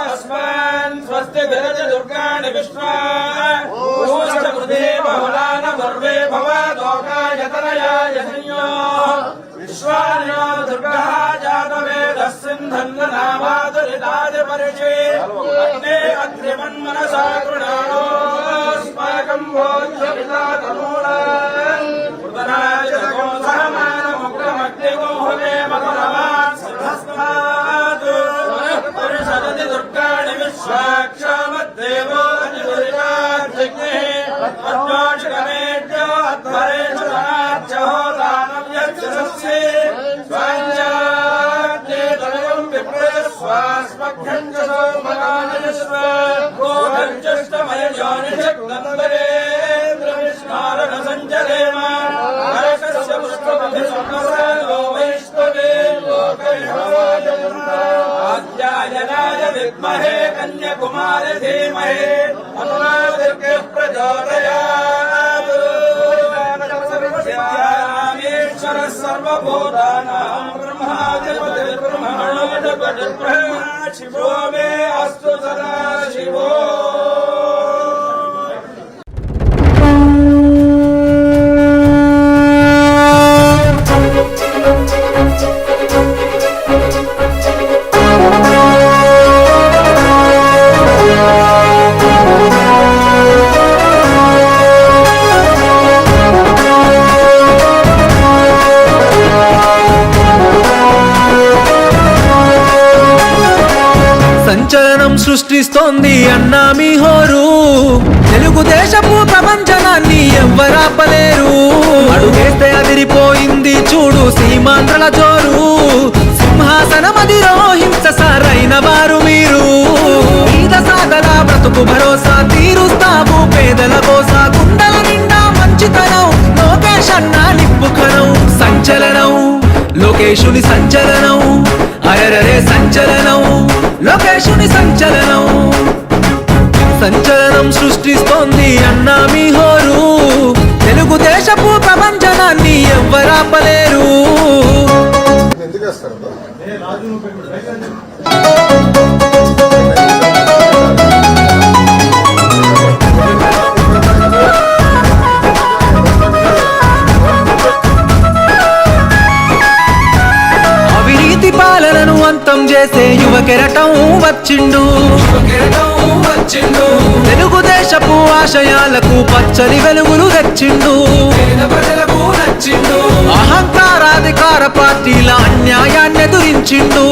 स्वस्ति विरज दुर्गाणि विश्वा भवनान सर्वे भवदोकायतनयाय संयो विश्वान्यो दुर्गः जातवेदः सिन्धन्न नामादरिताय परिचे अग्ने अत्रिमन्मनसा कृणानोऽस्माकं भोज्यपिता तनूना कृतराज गोधमानमुग्रमग्निगो हवे मधुरमात् सिद्धस्मात् परिषदति दुर्गाणि विश्वाक्षामद्देवो अनिदुरितार्थिग्निः अद्वाक्षकमेभ्यो अध्वरेषु धनार्चहो दानं यच्छसस्ये स्वाञ्जाग्ने तनयं विप्रयस्वास्मभ्यं च सोमगानयस्व गोधर्जष्टमयजोनिषक्तन्दरेन्द्रविष्णारणसञ्चरेम नरकस्य पुष्पपथिसुन्दरो वैष्णवे लोकैर्भवाजयन्ताय विद्महे कन्याकुमारी धीमहि तन्नोर्गः प्रचोदयात् सर्वसिद्ध्यामीश्वरः सर्वभूतानां ब्रह्मादिपतिर्ब्रह्मणोऽधिपतिर्ब्रह्मा शिवो मे अस्तु सदा शिवो। సంచలనం సృష్టిస్తోంది అన్నా మీ హోరు తెలుగుదేశపు ప్రపంచనాన్ని ఎవ్వరాపలేరు అడుగేస్తే అదిరిపోయింది చూడు సీమాంధ్రల జోరు సింహాసనమదిరో హింస సారైన వారు మీరు ఈద సాగల బ్రతుకు భరోసా తీరుస్తాము పేదల కోసా గుండెల నిండా మంచితనం లోకేష్ అన్నా నిప్పుకనం సంచలనం లోకేశుని సంచలనం అరరే సంచలనం లోకేశుని సంచలనం సంచలనం సృష్టిస్తోంది అన్నా మీ హోరు తెలుగుదేశపు ప్రపంచనాన్ని ఎవ్వరాపలేరు. అవినీతి పాలనను అంతం చేసే యువ కెరటం వచ్చిండు తెలుగుదేశపు ఆశయాలకు పచ్చని వెలుగులు తెచ్చిండు అహంకారాధికార పార్టీల అన్యాయాన్ని ఎదురించిండు